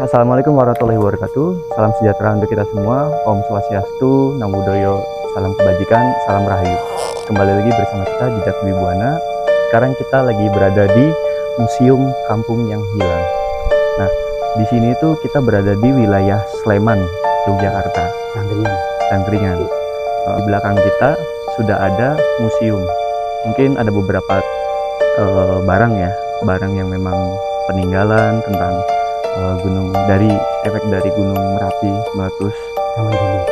Assalamualaikum warahmatullahi wabarakatuh. Salam sejahtera untuk kita semua. Om Swastiastu, Namo Buddhaya, salam kebajikan, salam rahayu. Kembali lagi bersama kita Jejak Wibuana. Sekarang kita lagi berada di Museum Kampung yang Hilang. Nah, di sini tuh kita berada di wilayah Sleman, Yogyakarta, Tangkringan. Di belakang kita sudah ada museum. Mungkin ada beberapa barang yang memang peninggalan tentang gunung, dari efek dari Gunung Merapi meletus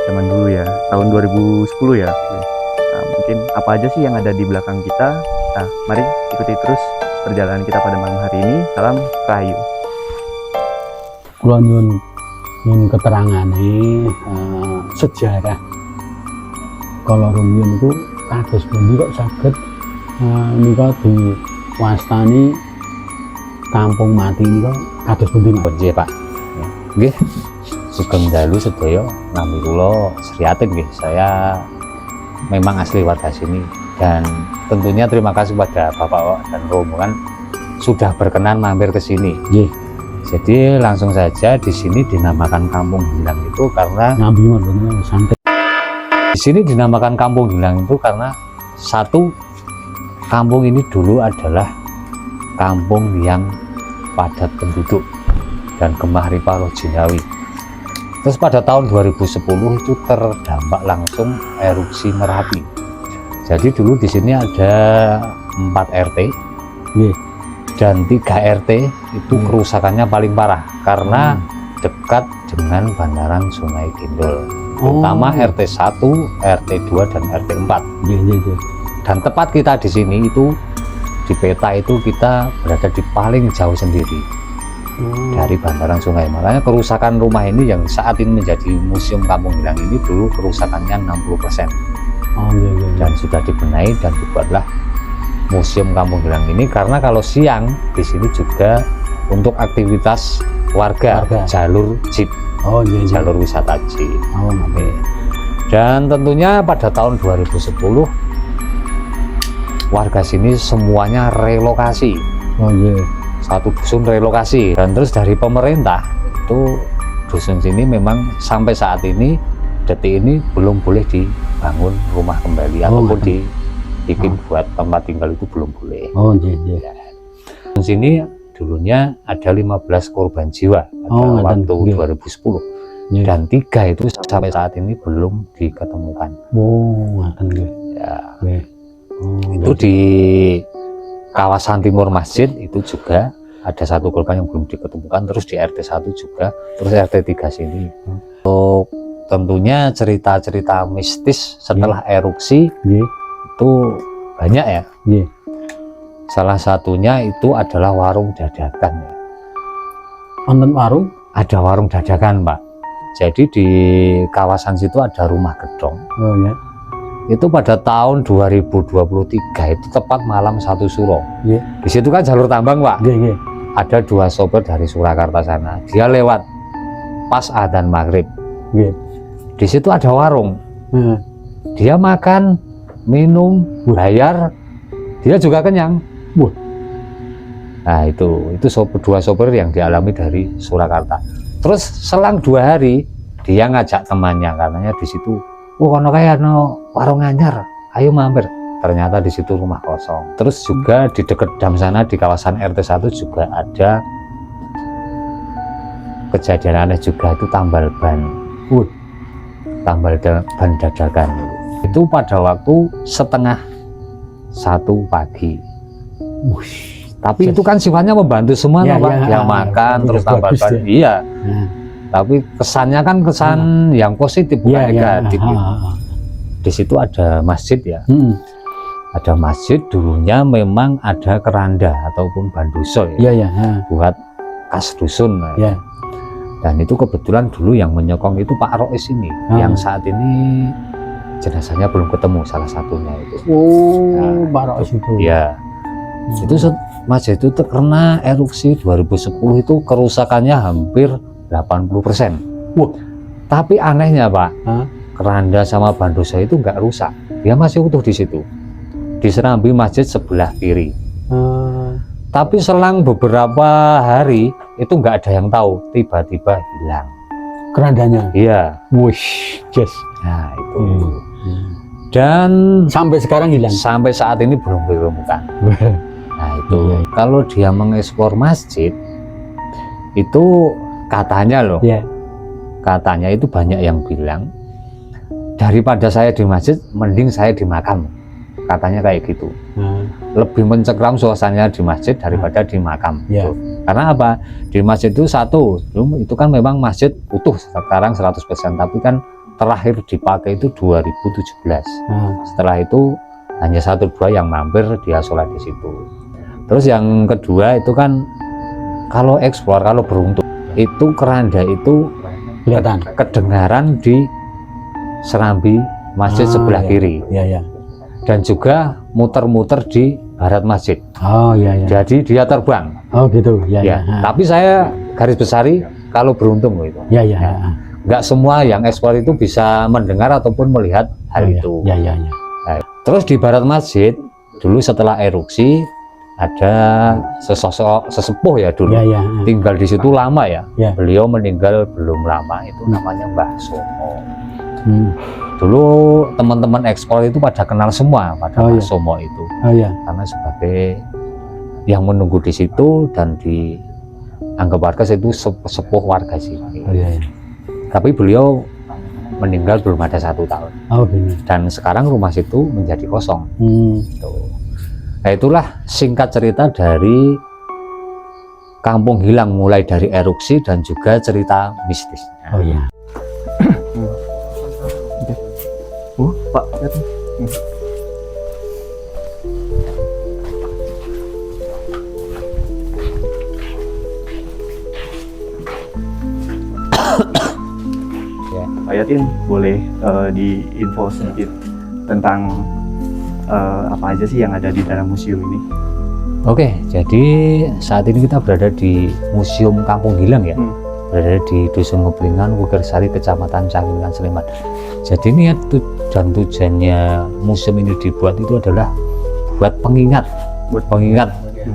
zaman dulu ya, tahun 2010 ya. Nah, mungkin apa aja sih yang ada di belakang kita? Nah, mari ikuti terus perjalanan kita pada malam hari ini. Salam rahayu. Kula nyun keterangane sejarah kalau rumiyin itu kados pundi kok saged nika diwastani kampung mati nika kados pundi nggih Pak? Nggih. Sugeng dalu sedaya nami kula Sriatin nggih. Saya memang asli warga sini dan tentunya terima kasih kepada Bapak dan rombongan sudah berkenan mampir ke sini. Nggih. Jadi langsung saja di sini dinamakan Kampung Hilang itu karena santai. di sini dinamakan Kampung Hilang itu karena satu, kampung ini dulu adalah kampung yang padat penduduk dan gemah ripah roh jinawi. Terus pada tahun 2010 itu terdampak langsung erupsi Merapi. Jadi dulu di sini ada 4 RT dan 3 RT itu kerusakannya paling parah karena dekat dengan bantaran Sungai Gendol, terutama RT 1, RT 2 dan RT 4. Dan tepat kita di sini itu di peta itu kita berada di paling jauh sendiri dari bantaran sungai. Makanya kerusakan rumah ini yang saat ini menjadi Museum Kampung Hilang ini dulu kerusakannya 60%. Dan sudah dibenahi dan dibuatlah Museum Kampung Hilang ini karena kalau siang di sini juga untuk aktivitas warga. Jalur jeep, jalur wisata jeep. Dan tentunya pada tahun 2010 warga sini semuanya relokasi. Satu dusun relokasi, dan terus dari pemerintah itu dusun sini memang sampai saat ini detik ini belum boleh dibangun rumah kembali ataupun dibikin buat tempat tinggal, itu belum boleh. Di sini dulunya ada 15 korban jiwa pada waktu 2010 dan 3 itu sampai saat ini belum diketemukan. Itu di kawasan timur masjid itu juga ada 1 korban yang belum diketemukan, terus di RT 1 juga, terus RT 3 sini. Untuk tentunya cerita-cerita mistis setelah erupsi itu banyak ya. Salah satunya itu adalah warung dadakan ya. Warung? Ada warung dadakan Pak. Jadi di kawasan situ ada rumah gedong. Itu pada tahun 2023 itu tepat malam 1 Suro. Di situ kan jalur tambang Pak. Ada 2 sopir dari Surakarta sana. Dia lewat pas adzan maghrib. Di situ ada warung. Dia makan, minum, bayar, dia juga kenyang. Nah itu 2 sopir yang dialami dari Surakarta. Terus selang 2 hari dia ngajak temannya, katanya di situ, kono kayak no warung anyar, ayo mampir. Ternyata di situ rumah kosong. Terus juga di dekat dam sana di kawasan RT 1 juga ada kejadian aneh juga, itu tambal ban. Tambal ban dadakan. Itu pada waktu setengah 1 pagi. Tapi itu kan sifatnya membantu semua Pak. Dia makan terus tambal ban. Iya. Tapi kesannya kan kesan yang positif, bukan negatif. Di situ ada masjid ya. Ada masjid, dulunya memang ada keranda ataupun banduso ya. Buat kas dusun ya. Dan itu kebetulan dulu yang menyokong itu Pak Rois ini, yang saat ini jenazahnya belum ketemu, salah satunya itu. Pak Rois itu. Ya. Itu masjid itu terkena erupsi 2010 itu kerusakannya hampir 80%. Tapi anehnya Pak, keranda sama bandosa itu nggak rusak, dia masih utuh di situ, di serambi masjid sebelah kiri. Tapi selang beberapa hari itu nggak ada yang tahu, tiba-tiba hilang. Kerandanya. Iya. Wush, yes. Nah itu. Hmm. Dan Sampai sekarang hilang. sampai saat ini belum ditemukan. Nah itu. Iya. Kalau dia mengeksplor masjid, itu katanya loh. Ya. Katanya itu banyak yang bilang, daripada saya di masjid, mending saya di makam. Katanya kayak gitu. Lebih mencekram suasananya di masjid daripada di makam. Ya. Gitu. Karena apa? Di masjid itu satu, itu kan memang masjid utuh sekarang 100%, tapi kan terakhir dipakai itu 2017. Setelah itu hanya 1-2 yang mampir dia sholat di situ. Terus yang kedua itu kan kalau eksplor, kalau beruntung itu keranda itu Kelihatan. kedengaran di serambi masjid sebelah iya. kiri, Ya, ya. dan juga muter-muter di barat masjid. Oh, ya, ya. Jadi dia terbang. Oh, gitu. Ya, Ya, ya. tapi saya garis besari kalau beruntung gitu. Ya, ya. Ya. Nggak semua yang eksplor itu bisa mendengar ataupun melihat hal itu. Ya, ya, ya. Nah, terus di barat masjid dulu setelah erupsi ada sesosok sesepuh ya dulu Ya, ya. tinggal di situ lama ya. Ya. Beliau meninggal belum lama, itu namanya Mbah Somo. Hmm. Dulu teman-teman eksplor itu pada kenal semua pada Oh, Mbah iya. Somo itu Oh, ya. karena sebagai yang menunggu di situ dan dianggap warga itu sepuh warga sini. Oh, ya, ya. Tapi beliau meninggal belum ada 1 tahun Oh, benar. dan sekarang rumah situ menjadi kosong. Hmm. Nah itulah singkat cerita dari Kampung Hilang, mulai dari erupsi dan juga cerita mistisnya. Oh, ya. Pak, lihat nih. Ya. Pak Yatin, boleh diinfo sedikit tentang apa aja sih yang ada di dalam museum ini? Oke, jadi saat ini kita berada di Museum Kampung Hilang ya, berada di Dusun Ngeblingan, Wugersari, Kecamatan Canggilan, Sleman. Jadi niat dan tujuannya museum ini dibuat itu adalah buat pengingat,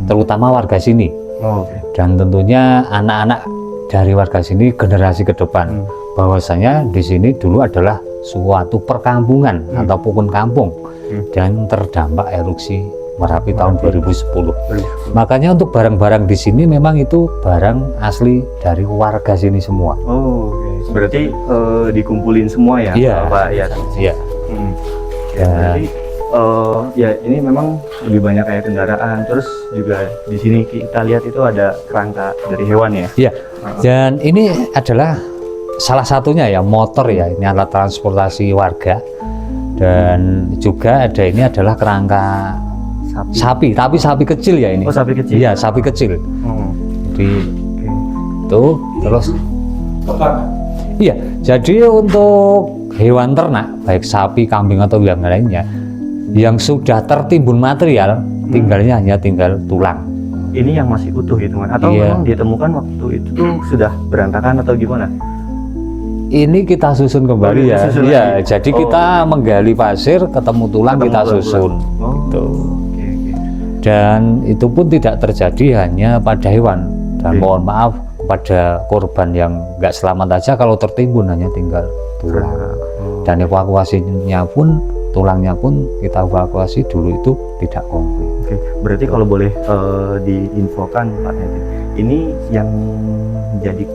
terutama warga sini. Oh, oke. Dan tentunya anak-anak dari warga sini generasi ke depan, bahwasanya di sini dulu adalah suatu perkampungan ataupun kampung dan terdampak erupsi Merapi tahun 2010. Makanya untuk barang-barang di sini memang itu barang asli dari warga sini semua. Oh, oke. Berarti dikumpulin semua ya, Iya. Pak Yatin? Iya. Ya, berarti ya ini memang lebih banyak kayak kendaraan. Terus juga di sini kita lihat itu ada kerangka dari hewan ya. Iya. Dan ini adalah salah satunya ya, motor ya, ini alat transportasi warga. Dan juga ada ini adalah kerangka sapi, tapi sapi kecil ya ini. Oh, sapi kecil. Iya, sapi kecil. Jadi Oke. itu terus iya, jadi untuk hewan ternak baik sapi, kambing atau yang lainnya yang sudah tertimbun material, tinggalnya hanya tinggal tulang. Ini yang masih utuh hitungan atau Iya. memang ditemukan waktu itu tuh sudah berantakan atau gimana? Ini kita susun kembali Oh, ya. disusun Iya, lagi. jadi Oh. kita menggali pasir, ketemu tulang, Ketemu kita tulang. susun. Oh, Gitu. oke. Dan itu pun tidak terjadi hanya pada hewan. Dan Oke. mohon maaf kepada korban yang nggak selamat aja, kalau tertimbun hanya tinggal tulang. Oh. Dan evakuasinya pun, tulangnya pun kita evakuasi dulu itu tidak komplit. Oke, berarti kalau boleh diinfokan Pak Yatin, ini yang jadi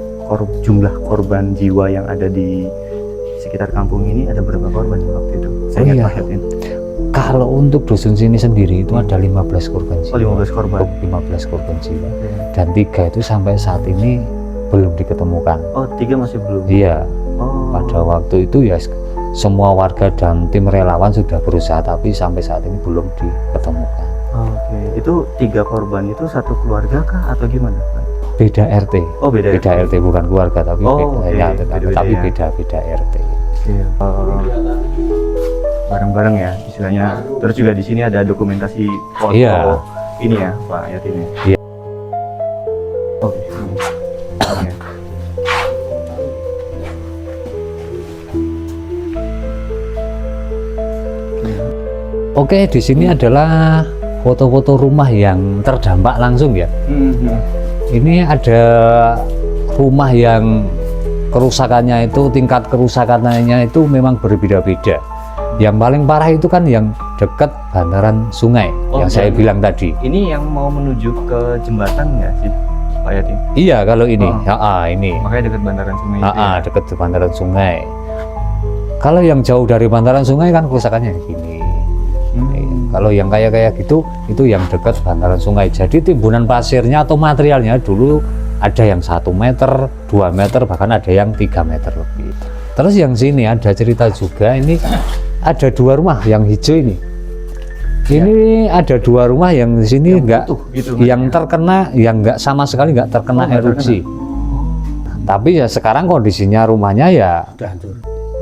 jumlah korban jiwa yang ada di sekitar kampung ini ada berapa korban waktu itu? Saya ingat iya. Pak Yatin. Kalau untuk dusun sini sendiri itu ada 15 korban jiwa. Oh, 15 korban. 15 korban jiwa. Dan 3 itu sampai saat ini belum diketemukan. Oh, 3 masih belum. Iya, Oh. pada waktu itu ya semua warga dan tim relawan sudah berusaha, tapi sampai saat ini belum diketemukan. Oke, itu 3 korban itu satu keluarga kah atau gimana, Pak? Beda RT. Oh, beda. Beda RT, bukan keluarga, tapi Oh, beda, oke. ya, Beda-beda tapi ya. beda RT. Oke. Bareng-bareng ya istilahnya. Terus juga di sini ada dokumentasi foto Iya. ini ya, Pak Yatin ya. Iya. Oke. Oke. Oke, di sini adalah foto-foto rumah yang terdampak langsung ya. Ini ada rumah yang kerusakannya itu, tingkat kerusakannya itu memang berbeda-beda. Yang paling parah itu kan yang dekat bantaran sungai yang saya bilang tadi. Ini yang mau menuju ke jembatan nggak sih, Pak Yati? Iya, kalau ini, ini. Makanya dekat bantaran sungai itu ya? Dekat bantaran sungai. Kalau yang jauh dari bantaran sungai kan kerusakannya gini. Kalau yang kayak gitu, itu yang dekat bantaran sungai. Jadi timbunan pasirnya atau materialnya dulu ada yang 1 meter, 2 meter, bahkan ada yang 3 meter lebih. Terus yang sini ada cerita juga, ini ada 2 rumah yang hijau ini. Ini ada 2 rumah yang di sini yang terkena, yang enggak sama sekali enggak terkena erupsi. Tapi ya sekarang kondisinya rumahnya ya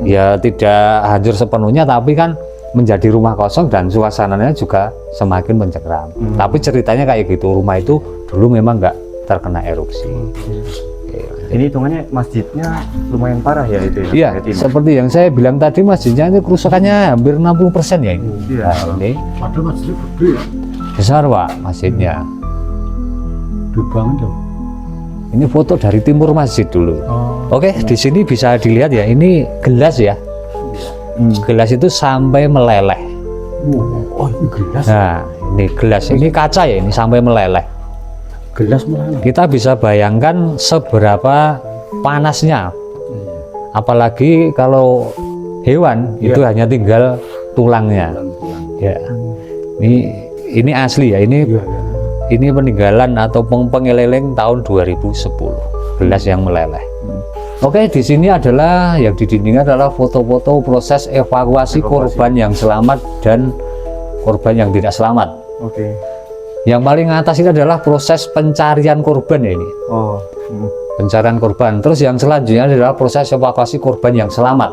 ya tidak hancur sepenuhnya, tapi kan menjadi rumah kosong dan suasananya juga semakin mencekram. Tapi ceritanya kayak gitu, rumah itu dulu memang enggak terkena erupsi. Ini hitungannya masjidnya lumayan parah ya itu ya? Iya, seperti yang saya bilang tadi, masjidnya itu kerusakannya hampir 60% ya ini. Iya. Nah, ini Padahal masjidnya gede ya. besar Pak masjidnya. Gede banget loh. Ini foto dari timur masjid dulu. Oke, di sini bisa dilihat ya, ini gelas ya. Gelas itu sampai meleleh. Oh, ini gelas. Nah, ini gelas, ini kaca ya, ini sampai meleleh. Gelas mana? Kita bisa bayangkan seberapa panasnya. Apalagi kalau hewan itu hanya tinggal tulangnya. Ya. Ini asli ya, ini peninggalan atau pengeleleng tahun 2010. Gelas yang meleleh. Oke, di sini adalah yang di dinding adalah foto-foto proses evakuasi korban yang selamat dan korban yang tidak selamat. Oke. Yang paling atas ini adalah proses pencarian korban ya ini. Pencarian korban. Terus yang selanjutnya adalah proses evakuasi korban yang selamat.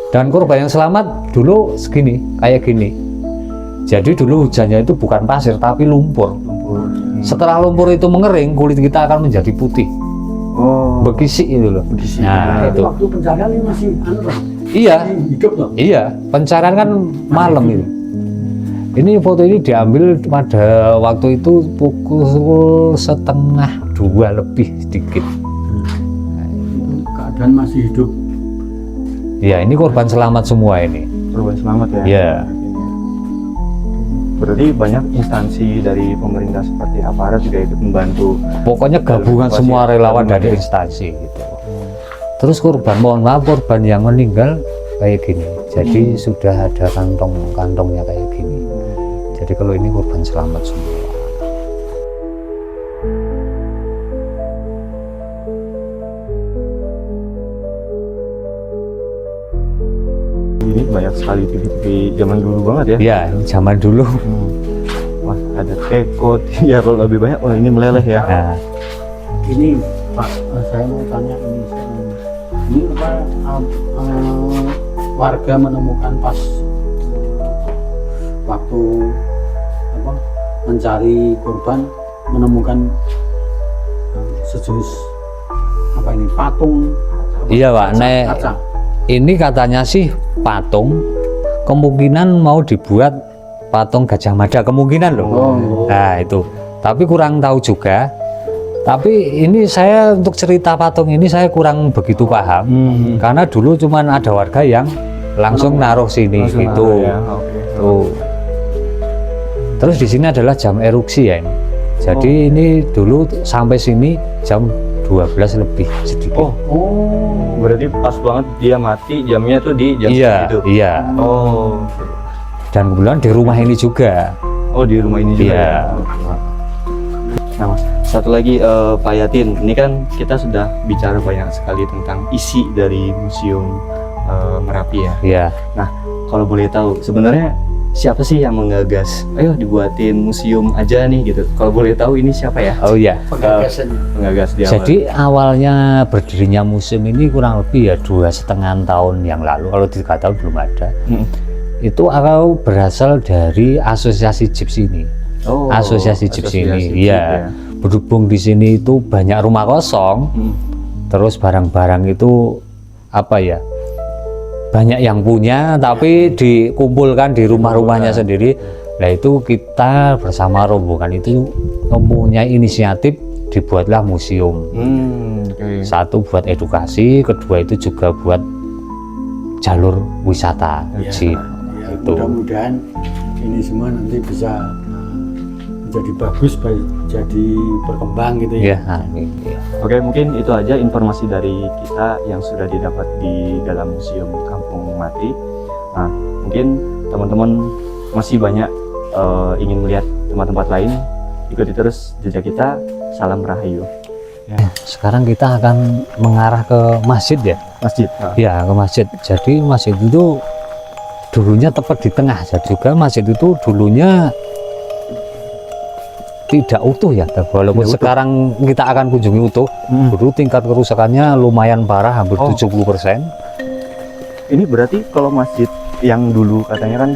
Dan korban yang selamat dulu segini, kayak gini. Jadi dulu hujannya itu bukan pasir tapi lumpur. Setelah lumpur itu mengering, kulit kita akan menjadi putih. Bekisik itu loh. Nah, itu. Waktu pencarian ini masih Iya. hidup loh. Iya, pencarian kan malam itu. Ini foto ini diambil pada waktu itu pukul 1:30 lebih sedikit. Keadaan masih hidup. Ya, ini korban selamat semua ini. Korban selamat ya? Ya. Berarti banyak instansi dari pemerintah seperti aparat juga ikut membantu. Pokoknya gabungan semua relawan dari instansi gitu. Terus korban, mohon maaf, korban yang meninggal kayak gini. Jadi sudah ada kantong-kantongnya kayak gini. Jadi kalau ini korban selamat semua. Ini banyak sekali TV-TV zaman dulu banget ya? Ya, zaman dulu. Wah, ada tekot. Ya kalau lebih banyak, wah ini meleleh ya. Nah, Ini Pak, saya mau tanya ini apa warga menemukan pas waktu apa mencari korban menemukan sejenis apa ini patung iya Pak, Nek. kaca. Ini katanya sih patung, kemungkinan mau dibuat patung Gajah Mada, kemungkinan loh. Nah itu, tapi kurang tahu juga. Tapi ini saya untuk cerita patung ini saya kurang begitu paham, karena dulu cuman ada warga yang langsung naruh sini gitu. Ya, Tuh. Terus di sini adalah jam eruksi ya ini. Jadi ini dulu sampai sini jam 12 lebih sedikit. Berarti pas banget dia mati, jamnya tuh di jam segitu. Iya. Dan kebetulan di rumah ini juga. Oh, di rumah ini juga. Iya. Ya? Nah, Mas, satu lagi Pak Yatin, ini kan kita sudah bicara banyak sekali tentang isi dari Museum Merapi ya. Iya. Nah, kalau boleh tahu sebenarnya siapa sih yang menggagas? Ayo dibuatin museum aja nih gitu. Kalau boleh tahu ini siapa ya? Oh iya. Penggagas di awal. Jadi awalnya berdirinya museum ini kurang lebih ya 2,5 tahun yang lalu. Kalau 3 tahun belum ada. Itu awal berasal dari asosiasi Gypsy ini. Asosiasi Gypsy ini. Iya. Berhubung di sini itu banyak rumah kosong. Terus barang-barang itu apa ya? Banyak yang punya tapi dikumpulkan di rumah-rumahnya sendiri. Nah itu kita bersama rombongan itu mempunyai inisiatif dibuatlah museum. Oke. Satu buat edukasi, kedua itu juga buat jalur wisata Ya, jeep. ya, Itu. mudah-mudahan ini semua nanti bisa menjadi bagus, jadi berkembang gitu Ya, ya. amin. Oke, mungkin itu aja informasi dari kita yang sudah didapat di dalam Museum Kampung Mati. Nah, mungkin teman-teman masih banyak ingin melihat tempat-tempat lain, ikuti terus jejak kita. Salam Rahayu. Sekarang kita akan mengarah ke masjid ya. Masjid. Ya, ke masjid. Jadi masjid itu dulunya tepat di tengah. Jadi juga masjid itu dulunya tidak utuh ya. Walaupun Tidak utuh. sekarang kita akan kunjungi utuh, dulu tingkat kerusakannya lumayan parah, hampir 70%. Ini berarti kalau masjid yang dulu katanya kan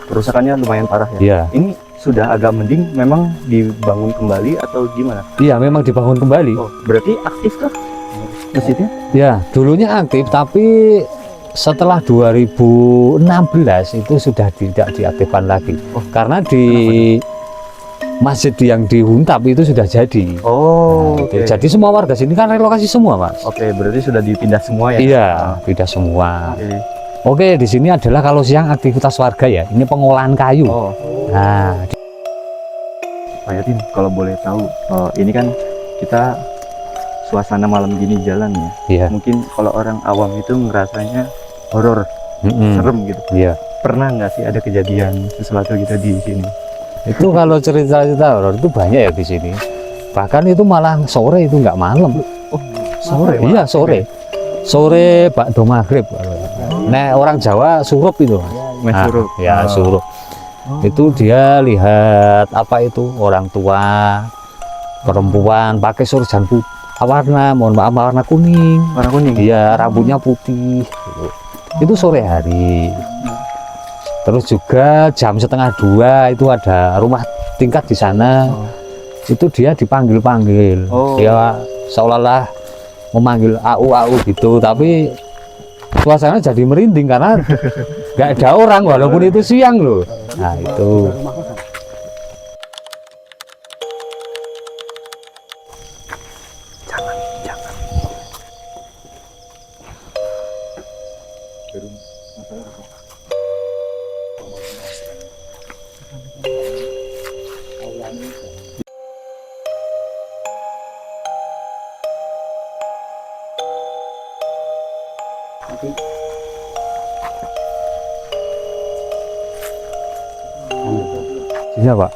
kerusakannya lumayan parah ya. Iya. Ini sudah agak mending, memang dibangun kembali atau gimana? Iya, memang dibangun kembali. Oh, berarti aktif kah masjidnya? Ya, dulunya aktif tapi setelah 2016 itu sudah tidak diaktifkan lagi. Oh, karena di masjid yang dihuntab itu sudah jadi. Oh, Nah, oke. jadi semua warga sini kan relokasi semua, Mas. Oke, berarti sudah dipindah semua ya? Iya, pindah semua. Oke. Oke, di sini adalah kalau siang aktivitas warga ya. Ini pengolahan kayu. Oh, Nah, Pak Yatin, kalau boleh tahu, ini kan kita suasana malam gini jalan ya. iya. Mungkin kalau orang awam itu ngerasanya horor, serem gitu. Iya. Pernah nggak sih ada kejadian sesuatu gitu di sini? Itu kalau cerita-cerita horor itu banyak ya di sini. Bahkan itu malah sore itu nggak malam. Oh, sore? Iya, sore. Sore bakdo maghrib. Nah, orang Jawa surup itu. Mas Nah, surup. ya Oh. surup. Itu dia lihat apa itu orang tua, perempuan pakai surjan warna, mohon maaf warna kuning. Warna kuning. Iya, rambutnya putih. Gitu. Itu sore hari. Terus juga jam 1:30 itu ada rumah tingkat di sana. Oh. Itu dia dipanggil-panggil. Oh. Ya seolah-olah memanggil au gitu, tapi suasana jadi merinding karena nggak ada orang walaupun itu siang loh. Nah itu. Iya Pak.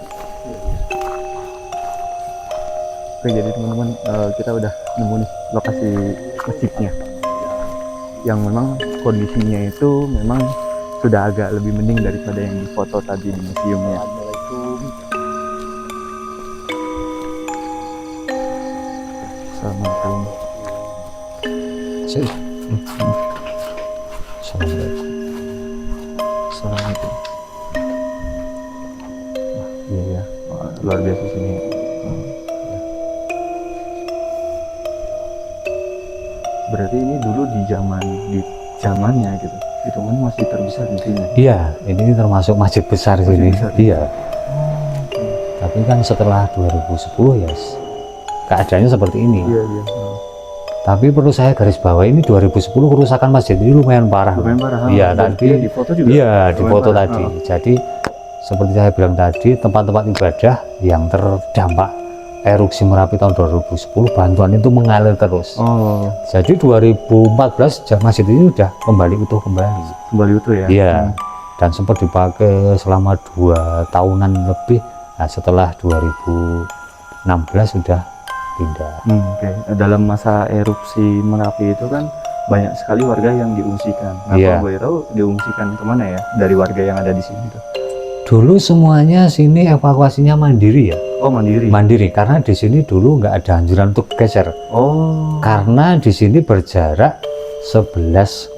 Oke, jadi teman-teman, kita udah nemu nih lokasi masjidnya. Yang memang kondisinya itu memang sudah agak lebih mending daripada yang di foto tadi di museumnya. Assalamualaikum. Assalamualaikum. Assalamualaikum. Iya ya, luar biasa sini. Berarti ini dulu di zamannya gitu. Itu kan masih terbesar di sini. Iya, ini termasuk masjid besar Masjid sini. besar. Iya. Tapi kan setelah 2010 ya keadaannya seperti ini. Iya, iya. Tapi perlu saya garis bawahi ini 2010 kerusakan masjid ini lumayan parah. Lumayan parah. Iya, Dan tadi dia di foto juga. Iya, di lumayan foto parah. tadi. Jadi seperti saya bilang tadi, tempat-tempat ibadah yang terdampak erupsi Merapi tahun 2010 bantuan itu mengalir terus. Oh, Jadi 2014 masjid ini sudah kembali utuh kembali. kembali utuh ya. Iya. Dan sempat dipakai selama 2 tahunan lebih. Nah, setelah 2016 sudah pindah. Oke. Dalam masa erupsi Merapi itu kan banyak sekali warga yang diungsikan. Nah, Iya. kalau boleh tahu diungsikan kemana ya dari warga yang ada di sini tuh? Dulu semuanya sini evakuasinya mandiri ya. Oh, mandiri. Mandiri karena di sini dulu nggak ada anjuran untuk geser. Oh. Karena di sini berjarak 11,5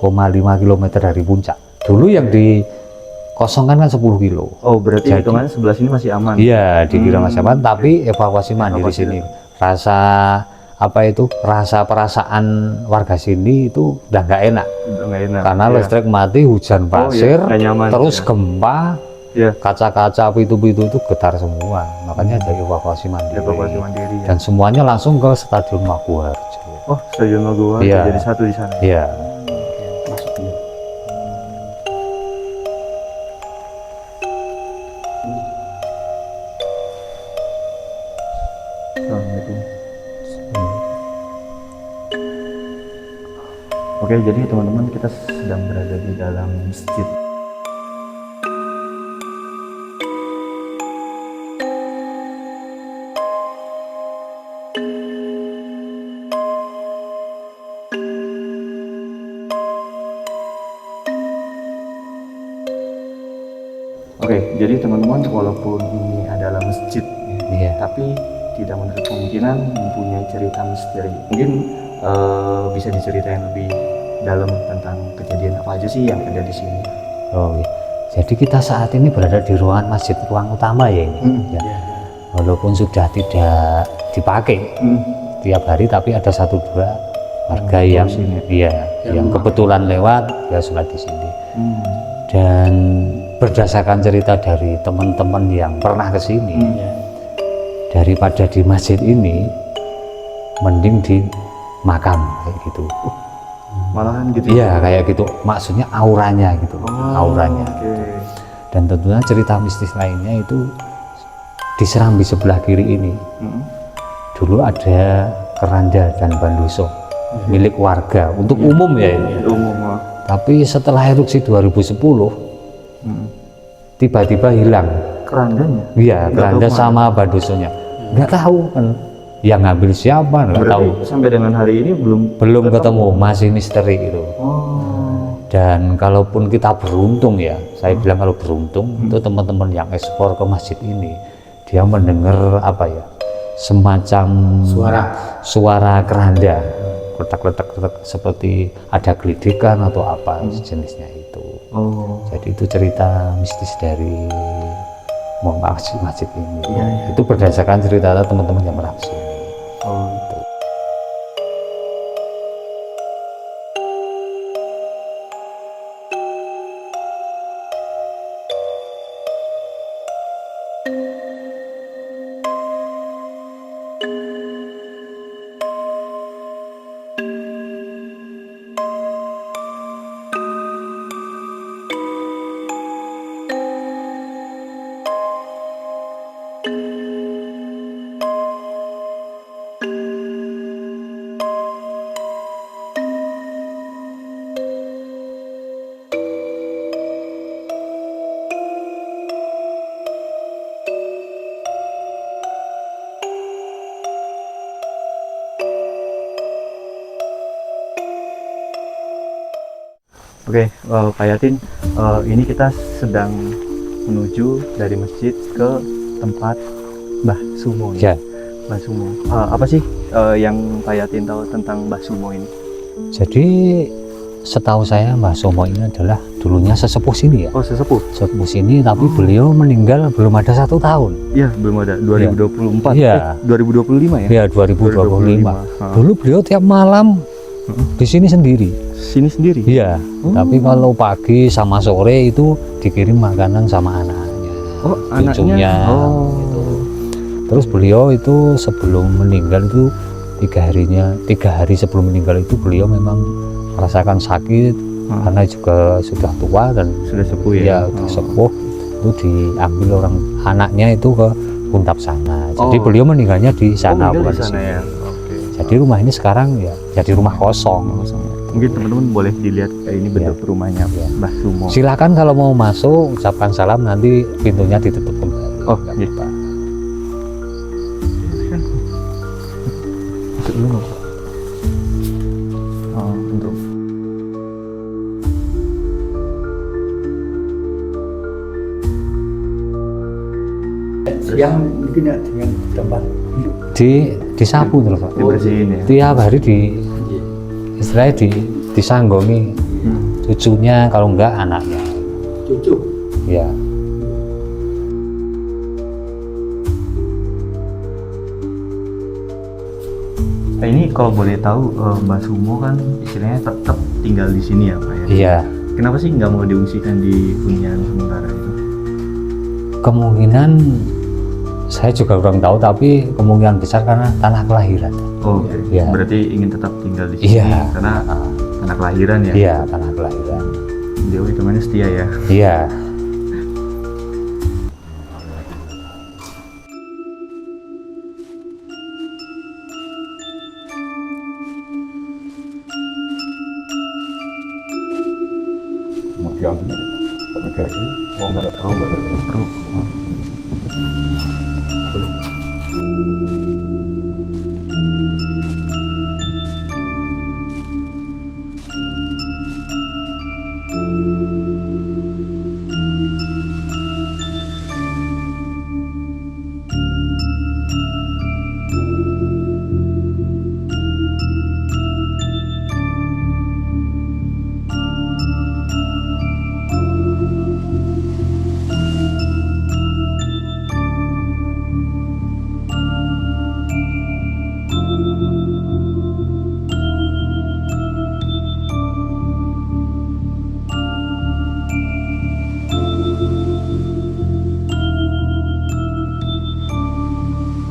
km dari puncak. Dulu yang dikosongkan kan 10 kilo. Oh, berarti Jadi- hitungannya sebelah sini masih aman. Iya, dikira masih aman, tapi evakuasi mandiri Evakuasi. sini. Rasa apa itu? Rasa perasaan warga sini itu udah nggak enak Udah nggak enak. karena Iya. listrik mati, hujan Oh, iya, pasir, nggak nyaman. terus ya. gempa. Iya. kaca-kaca, pintu-pintu itu getar semua, makanya ada evakuasi mandiri. Evakuasi mandiri ya. Dan semuanya langsung ke Stadion Maguwarjo. Oh, Stadion Maguwarjo Iya. jadi satu di sana. Iya. Masuk dulu. Assalamualaikum. Oke, jadi teman-teman kita sedang berada di dalam masjid. Oke, jadi teman-teman walaupun ini adalah masjid, Iya. tapi tidak menutup kemungkinan mempunyai cerita misteri. Mungkin bisa diceritain lebih dalam tentang kejadian apa aja sih yang ada di sini. Oh iya. Jadi kita saat ini berada di ruangan masjid, ruang utama ya ini. Ya. Walaupun sudah tidak dipakai tiap hari, tapi ada 1-2 warga yang sini. iya, yang kebetulan lewat ya sholat di sini. Dan berdasarkan cerita dari teman-teman yang pernah ke sini, daripada di masjid ini, mending di makam kayak gitu. Malahan gitu. Iya kayak gitu, maksudnya auranya gitu, auranya. Oke. Dan tentunya cerita mistis lainnya itu di Serambi sebelah kiri ini dulu ada keranda dan bandoso milik warga untuk umum ya ini. Umum. Tapi setelah erupsi 2010 tiba-tiba hilang. Kerandanya. Iya, Nggak keranda tahu sama bandosonya. Nggak tahu kan yang ngambil siapa, nggak Berarti tahu. sampai dengan hari ini Belum ketemu, masih misteri itu. Oh. Dan kalaupun kita beruntung ya, saya bilang kalau beruntung itu teman-teman yang ekspor ke masjid ini, dia mendengar apa ya, semacam suara keranda, letak-letak seperti ada gelidikan atau apa jenisnya itu. Oh. Jadi itu cerita mistis dari masjid ini. Iya. Itu berdasarkan cerita teman-teman yang pernah ke sini. Oh. Itu. Oke, Pak Yatin, ini kita sedang menuju dari masjid ke tempat Mbah Sumo. Ya. Mbah Sumo. Apa sih yang Pak Yatin tahu tentang Mbah Sumo ini? Jadi setahu saya Mbah Sumo ini adalah dulunya sesepuh sini ya. Oh, sesepuh. Sesepuh sini, tapi beliau meninggal belum ada 1 tahun. Iya, belum ada. 2024. Iya. 2025 ya? Ya 2025. 2025. Dulu beliau tiap malam di sini sendiri. Sini sendiri? Iya. Tapi kalau pagi sama sore itu dikirim makanan sama anaknya. Oh, cucunya. anaknya. Oh. Gitu. Terus beliau itu sebelum meninggal itu 3 hari sebelum meninggal itu beliau memang merasakan sakit karena juga sudah tua dan Sudah sepuh ya? ya udah sepuh. Itu diambil orang anaknya itu ke Puntap sana. Jadi beliau meninggalnya di sana, meninggal bukan di di sana sini. ya? Oke. Jadi rumah ini sekarang ya jadi rumah kosong. Mungkin teman-teman boleh dilihat ini bentuk rumahnya Mbah Sumo. Silakan kalau mau masuk ucapkan salam, nanti pintunya ditutup kembali. Oh, Nggak iya. apa-apa. Masuk dulu. Oh, untuk Yang mungkin ya dengan tempat Disapu terus Pak. dibersihin ya. Tiap hari istilahnya disanggongi cucunya, kalau enggak anaknya. cucu. Ya. Nah, ini kalau boleh tahu Mbah Sumo kan istilahnya tetap tinggal di sini ya Pak ya? Iya. Kenapa sih nggak mau diungsikan di hunian sementara itu? Kemungkinan saya juga kurang tahu, tapi kemungkinan besar karena tanah kelahiran. Oh, oke. Iya. Berarti ingin tetap tinggal di sini Iya. karena tanah kelahiran ya. Iya, tanah kelahiran. Dia hitungannya setia ya. Iya. Kemudian terjadi nggak tahu.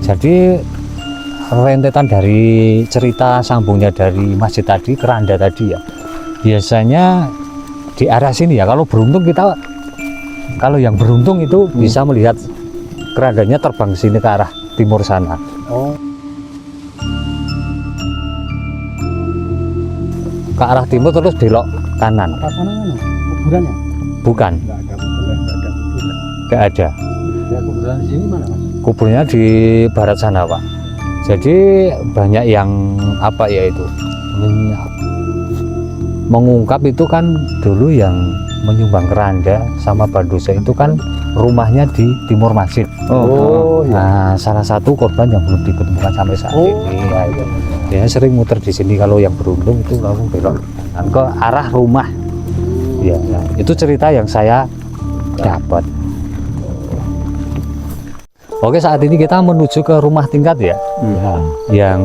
Jadi rentetan dari cerita sambungnya dari masjid tadi, keranda tadi ya. Biasanya di arah sini ya. Kalau beruntung kita, kalau yang beruntung itu bisa melihat kerandanya terbang sini ke arah timur sana. Oh, Ke arah timur terus belok kanan. apa namanya? Kuburannya? Bukan, Nggak ada kuburan, nggak ada kuburan. nggak ada. Ya kuburan di sini mana mas? Kuburnya di barat sana Pak. Jadi banyak yang apa ya itu mengungkap itu kan dulu yang menyumbang keranda sama Bandosa itu kan rumahnya di timur masjid. Oh, iya. Nah, salah satu korban yang belum ditemukan sampai saat Oh. ini ya itu. Dia sering muter di sini, kalau yang beruntung itu langsung belok kanan ke arah rumah. Ya, itu cerita yang saya dapat. Oke, saat ini kita menuju ke rumah tingkat ya, yang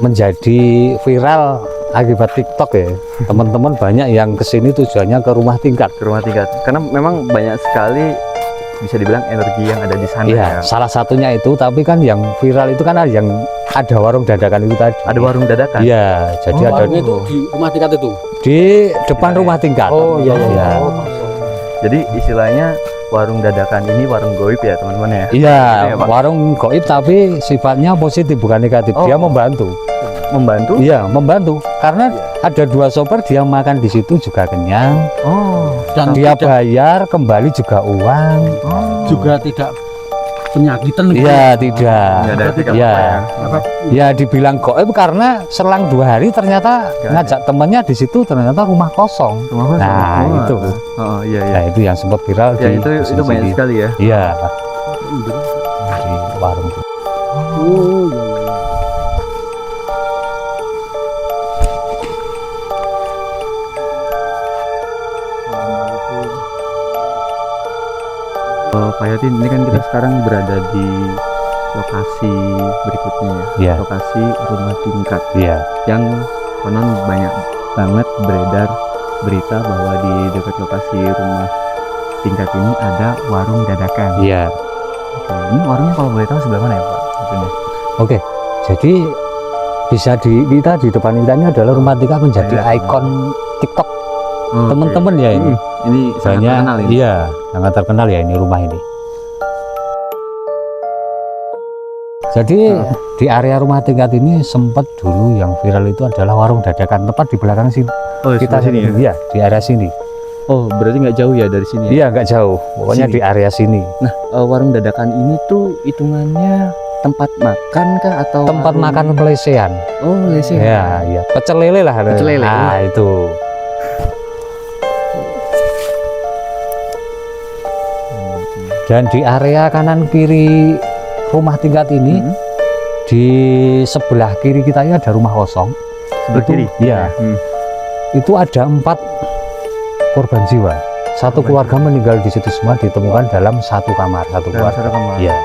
menjadi viral akibat TikTok ya. Teman-teman banyak yang kesini tujuannya ke rumah tingkat. Ke rumah tingkat. Karena memang banyak sekali bisa dibilang energi yang ada di sana Iya, ya. salah satunya itu. Tapi kan yang viral itu kan ada yang ada warung dadakan itu tadi. Ada warung dadakan. Iya, jadi ada Warungnya itu di rumah tingkat itu. di depan rumah tingkat. Oh iya iya. Iya. Oh, Jadi istilahnya warung dadakan ini warung goib ya teman-teman ya. Iya, Gitu ya, Pak? warung goib tapi sifatnya positif bukan negatif. Dia Oh. membantu. Membantu. Iya, membantu. Karena ada 2 sopir, dia makan di situ juga kenyang. Oh. Dan Dia tidak, bayar kembali juga uang. juga tidak penyakitan. Iya, tidak. Nggak ada etika Iya. apa ya. Apa? Ya dibilang goib karena selang 2 hari ternyata Nggak ngajak temannya di situ ternyata rumah kosong. Rumah kosong. Nah, Oh, itu. Oh iya iya. Nah, itu yang sempat viral Ya di itu sini. banyak sekali ya. Iya, di warung. Oh iya. Iya. Pak Yatin, ini kan kita sekarang berada di lokasi berikutnya ya. Iya. Lokasi rumah tingkat Iya. yang konon banyak banget beredar berita bahwa di dekat lokasi rumah tingkat ini ada warung dadakan. Iya. Oke, ini warungnya kalau boleh tahu sebelah mana ya Pak? Maksudnya? Oke, jadi bisa kita di depan kita ini adalah rumah tingkat menjadi Iya. ikon TikTok Oke. teman-teman ya ini. Ini sangat Banyak, terkenal ini. iya, sangat terkenal ya ini rumah ini. Jadi di area rumah tingkat ini sempat dulu yang viral itu adalah warung dadakan tepat di belakang sini. Oh, Kita sebelah sini ya. Iya, di area sini. Oh, berarti nggak jauh ya dari sini ya? Iya, nggak jauh. Pokoknya Sini. di area sini. Nah, warung dadakan ini tuh hitungannya tempat makan kah atau Tempat warung- makan pelecehan. Oh, lesi. Ya, iya. Pecel lele lah. ada. Pecel lele. Nah, itu. Dan di area kanan kiri rumah tingkat ini, Hmm. di sebelah kiri kita ini ada rumah kosong. Sebelah Itu, kiri. iya. Hmm. Itu ada 4 korban jiwa. Satu Korban keluarga meninggal di situ semua, ditemukan dalam satu kamar, satu Dalam keluarga. satu kamar. Iya.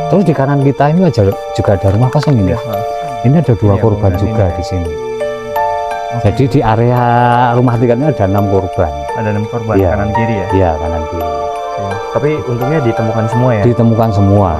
Terus di kanan kita ini aja juga ada rumah kosong ini. Iya. Ini ada 2 Iya, korban bangunan juga ini. di sini. Oke. Jadi di area rumah tingkatnya ada 6 korban. Ada 6 korban Iya. kanan kiri ya. Iya, kanan kiri. Tapi untungnya ditemukan semua ya. Ditemukan semua.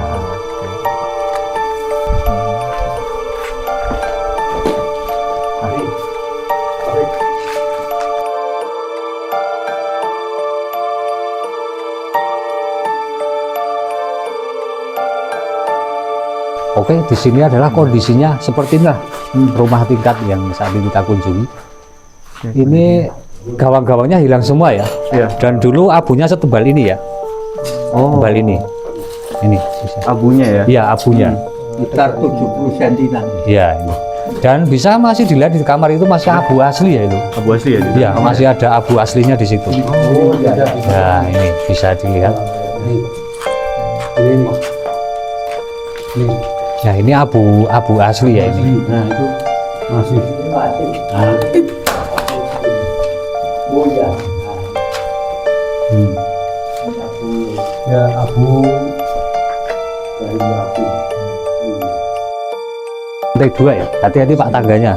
Oke, di sini adalah kondisinya seperti inilah rumah tingkat yang saat ini kita kunjungi. Ini gawang-gawangnya hilang semua ya. Iya. Dan dulu abunya setebal ini ya. Oh, Tebal ini. Ini bisa. abunya ya. Iya, abunya. Sekitar 70 cm. Iya, ini. Dan bisa masih dilihat di kamar itu masih abu asli ya itu. Abu asli ya. Iya, masih ada abu aslinya di situ. Oh, iya. Nah, ini bisa dilihat. Ini. Nah, ini abu asli ya ini. Nah, itu masih. Nah. Oh ya. Ya, abu dari abu. Lantai 2 ya. Hati-hati Pak tangganya.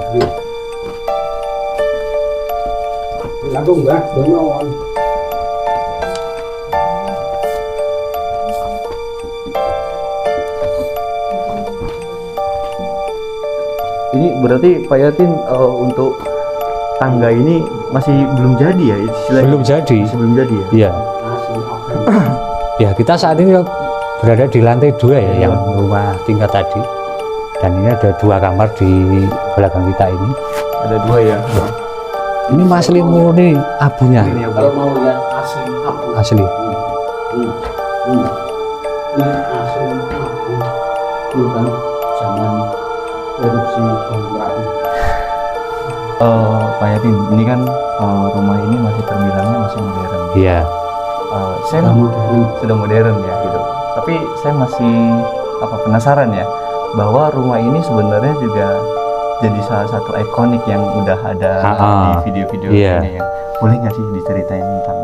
Langsung enggak, doang. Ini berarti Pak Yatin untuk tangga ini masih belum jadi ya istilahnya? Belum jadi. Masih belum jadi ya? Iya. Ya, kita saat ini berada di lantai 2 ya, yang rumah tingkat tadi. Dan ini ada 2 kamar di belakang kita ini. Ada 2 ya. Ini asli murni abunya. Ini abu. Kalau mau lihat asli abu. Asli. Ini asli abu. Itu kan zaman erupsi Gunung Merapi. Pak Yatin, ini kan rumah ini masih terbilangnya masih modern. Iya. Saya sudah modern ya gitu. Tapi saya masih penasaran ya bahwa rumah ini sebenarnya juga jadi salah satu ikonik yang udah ada di video-video iya. ini ya. Boleh nggak sih diceritain tentang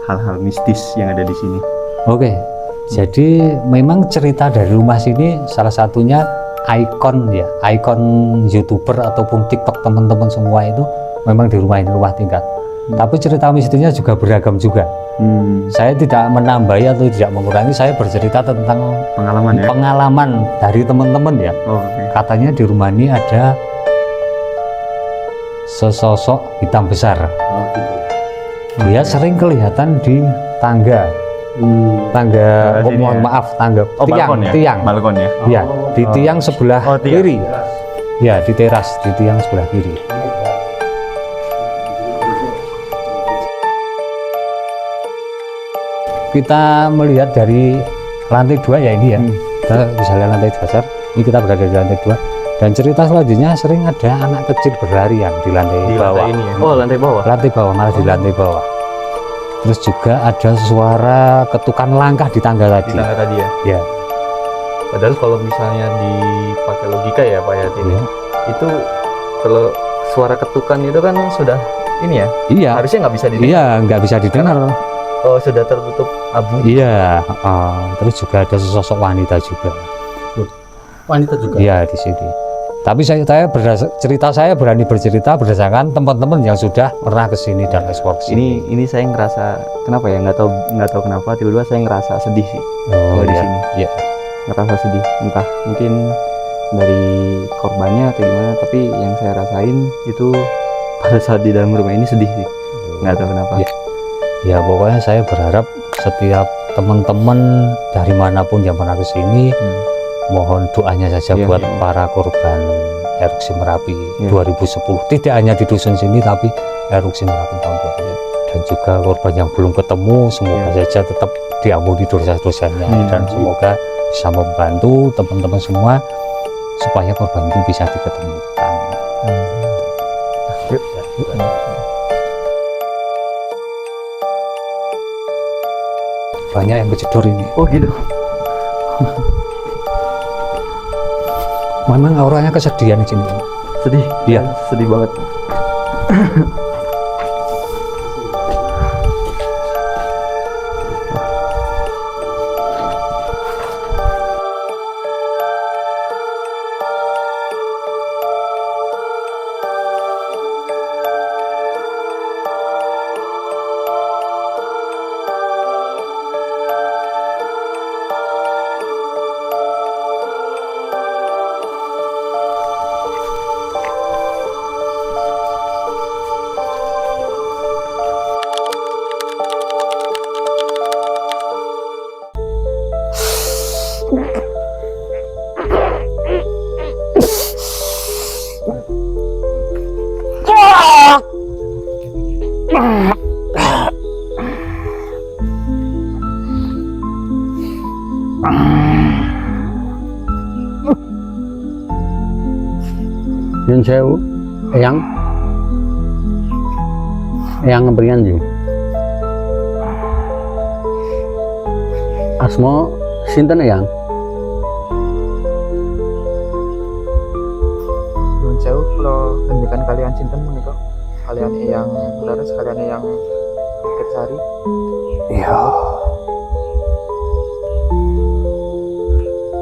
hal-hal mistis yang ada di sini? Oke. Jadi memang cerita dari rumah sini salah satunya ikon ya, ikon YouTuber ataupun TikTok teman-teman semua itu memang di rumah ini rumah tingkat. Tapi cerita mistisnya juga beragam juga. Saya tidak menambahi atau tidak mengurangi, saya bercerita tentang Pengalaman ya? pengalaman dari teman-teman ya. Oh, oke. Katanya di rumah ini ada sesosok hitam besar. Oh, gitu. Dia sering kelihatan di tangga. Tangga, Sini mohon ya? maaf, tangga tiang, balkon ya? tiang. Balkon ya? Ya, di tiang sebelah Oh, tiang. kiri. Ya, di teras, di tiang sebelah kiri. Kita melihat dari lantai 2 ya ini ya. Kita bisa lihat lantai dasar. Ini kita berada di lantai 2. Dan cerita selanjutnya sering ada anak kecil berlarian di lantai Di bawah. lantai ini ya? Oh, lantai bawah? Lantai bawah, malah di lantai bawah. Terus juga ada suara ketukan langkah di tangga Di tadi. tangga tadi ya? Ya, Padahal kalau misalnya dipakai logika ya Pak Yatin, ya. itu kalau suara ketukan itu kan sudah ini ya, Iya, harusnya nggak bisa didengar. iya, nggak bisa didengar. Oh, sudah tertutup abu. Iya, terus juga ada sesosok wanita juga. Wanita juga. Iya, di sini. Tapi cerita saya berani bercerita berdasarkan teman-teman yang sudah pernah kesini dan ekspor kesini. Ini saya ngerasa kenapa ya, nggak tahu kenapa tiba-tiba saya ngerasa sedih sih Oh, kalau di iya. sini. Iya. Ngerasa sedih, entah mungkin dari korbannya atau gimana, tapi yang saya rasain itu pada saat di dalam rumah ini sedih sih, nggak tahu kenapa. Iya. Ya pokoknya saya berharap setiap teman-teman dari manapun yang pernah kesini, mohon doanya saja Iya, buat iya. para korban erupsi Merapi Iya. 2010. Tidak hanya di dusun sini tapi erupsi Merapi tahun 2000. Dan juga korban yang belum ketemu, semoga saja tetap diampuni dosa-dosanya dan semoga bisa membantu teman-teman semua supaya korban itu bisa diketemukan. Yuk. Banyak yang kejedor ini. Oh gitu. Memang auranya kesedihan di sini. Sedih. Iya. Sedih banget. Nyun sewu, Eyang ngembringan sih. Asma sinten Eyang? Nyun sewu kula ngendikan kalian sinten menika? Kalian Eyang Leres, kalian Eyang Kirsari. Iya.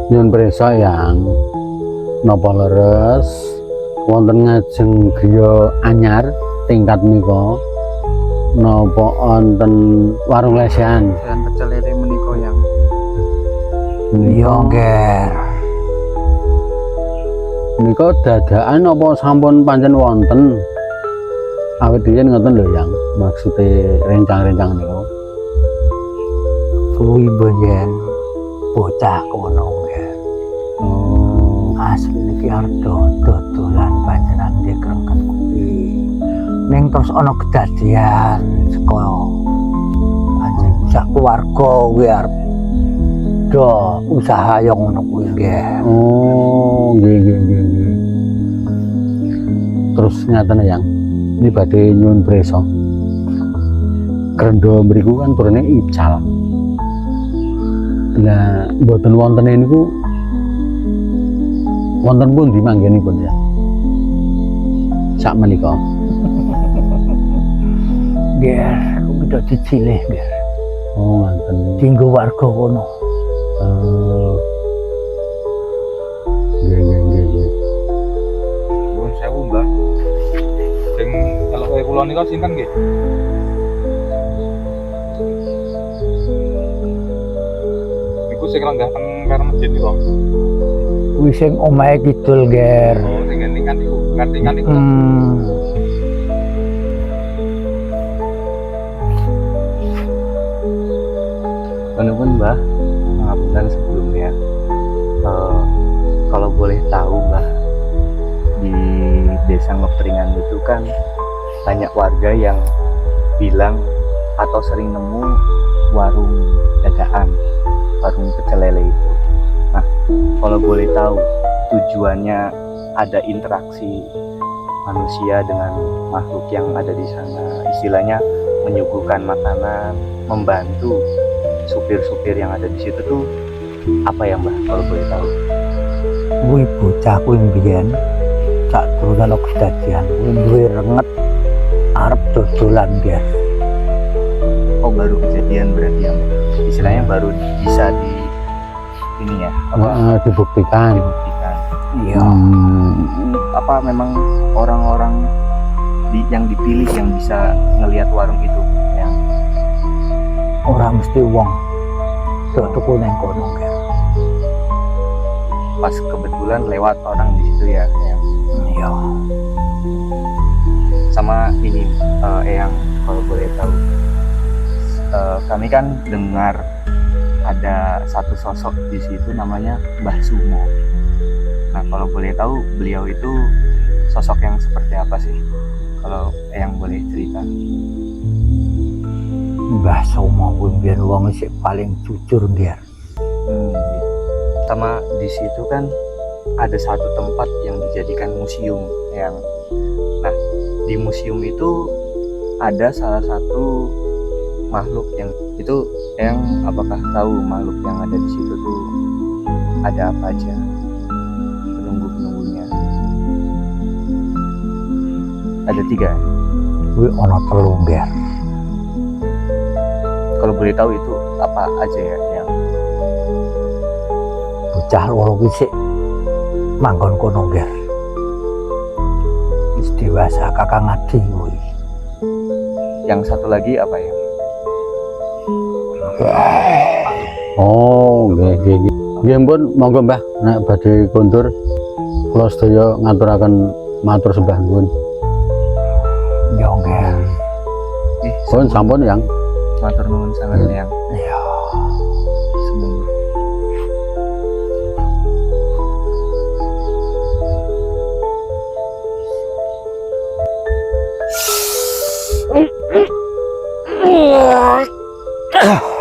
Nyun prisa Eyang. Napa leres wonten ngajeng griya anyar tingkat menika napa wonten warung lesehan? Kalian pecel lele menika yang Iya nggih. Menika dadakan apa sampun pancen wonten? Awit riyen ngoten lho Yang, maksude rencang-rencang niku. Kuwi mbiyen bocah kono nggih. Asli iki arep dodolan panjenengan nggih krengket kuwi. Ning terus ana kedadian saka panjen sak keluarga kuwi arep do usaha yang ngono kuwi nggih. Oh, nggih. Terus ngaten Yang, ini badhe nyuwun prisa. Krendo mriku kan turune ical. Lah mboten wonten niku wonten pundi manggenipun ya? Sak menika. Nggih, kuwi do cicilih nggih. Oh, ngoten. Dinggo warga kono. Nggih. Nuwun sewu, Mbah. Sing eloke kula nika sinten nggih? Niku sing lenggah teng karo masjid nika. Kuwi sing omahe kidul nggih. Oh, sing ngendikan niku, ngertingan niku. Menurut Mbah, pengapunten sebelumnya. Kalau boleh tahu Mbah, di desa Ngepringan itu kan banyak warga yang bilang atau sering nemu warung dadakan, warung pecel lele itu. Nah, kalau boleh tahu tujuannya ada interaksi manusia dengan makhluk yang ada di sana, istilahnya menyuguhkan makanan, membantu supir-supir yang ada di situ tuh apa ya Mbah kalau boleh tahu? Kuwi bocah kuwi mbiyen sak durunge ana kedadian kuwi duwe renget arep dodolan nggih. Oh, baru kejadian berarti ya Mbah. Istilahnya baru bisa di ini ya, Dibuktikan. dibuktikan. Iya. Apa memang orang-orang yang dipilih yang bisa ngelihat warung itu yang Ora mesti wong dok tuku nang kono nggih. pas kebetulan lewat orang di situ ya yang Iya. sama ini yang kalau boleh tahu kami kan dengar ada satu sosok di situ namanya Mbah Sumo. Nah, kalau boleh tahu beliau itu sosok yang seperti apa sih? Kalau yang boleh cerita. Mbah Somo kuwi mbiyen wong sing paling jujur nggih. Sama di situ kan ada satu tempat yang dijadikan museum yang nah di museum itu ada salah satu makhluk yang itu yang apakah tahu makhluk yang ada di situ tuh ada apa aja penunggunya ada 3 Kuwi ana 3 nggih. kalau boleh tahu itu apa aja ya yang Bocah loro kuwi sik manggon kono nggih. Wis dewasa Kakang Adi kuwi. yang satu lagi apa ya? Oh, nggih. Nggih pun monggo Mbah, nek badhe kondur kula sedaya ngaturaken matur sembah nuwun. Ya nggih. Pun sampun Yang. Matur nuwun sangat yang Iya. semoga Ah.